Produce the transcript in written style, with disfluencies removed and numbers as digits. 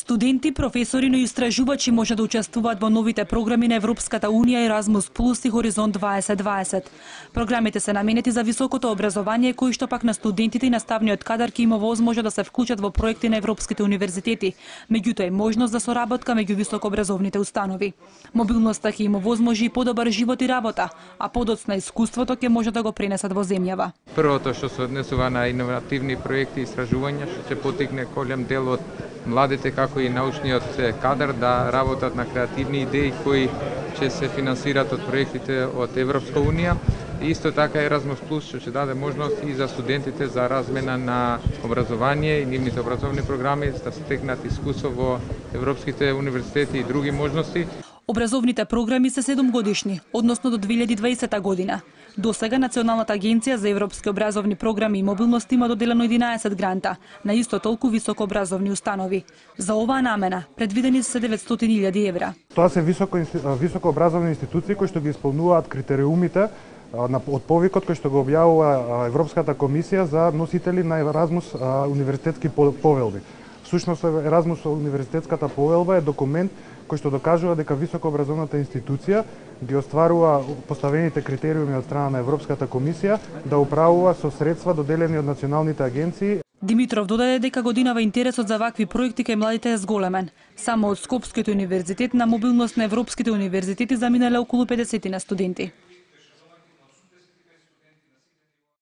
Студенти, професори и истражувачи може да учествуваат во новите програми на Европската Унија, Еразмус Плюс и Хоризонт 2020. Програмите се наменети за високото образование, кои што пак на студентите и наставниот кадар ќе има возможност да се вклучат во проекти на европските универзитети, меѓутоа и можност за соработка меѓу високообразовните установи. Мобилноста ќе има возможи и подобар живот и работа, а подоцна искуството ќе може да го пренесат во земјава. Првото што се однесува на иновативни проекти и истражувања што ќе потикне голем дел од младите како и научниот кадар да работат на креативни идеи кои ќе се финансират од проектите од Европска Унија. И исто така Еразмус Плюс што ќе даде можност и за студентите за размена на образование и нивните образовни програми да стекнат искуство во европските универзитети и други можности. Образовните програми се 7 годишни, односно до 2020 година. До сега Националната агенција за европски образовни програми и мобилност има доделено 11 гранта на исто толку високообразовни установи. За оваа намена предвидени се 900.000 евра. Тоа се високообразовни институции кои што ги исполнуваат критериумите од повикот кој што го објавува Европската комисија за носители на Еразмус универзитетски повелби. Всушност Еразмус универзитетската повелба е документ кој што докажува дека високообразовната институција ги остварува поставените критериуми од страна на Европската комисија да управува со средства доделени од националните агенции. Димитров додаде дека годинава интересот за вакви проекти кај младите е зголемен. Само од Скопскиот универзитет на мобилност на европските универзитети заминале околу 50 на студенти.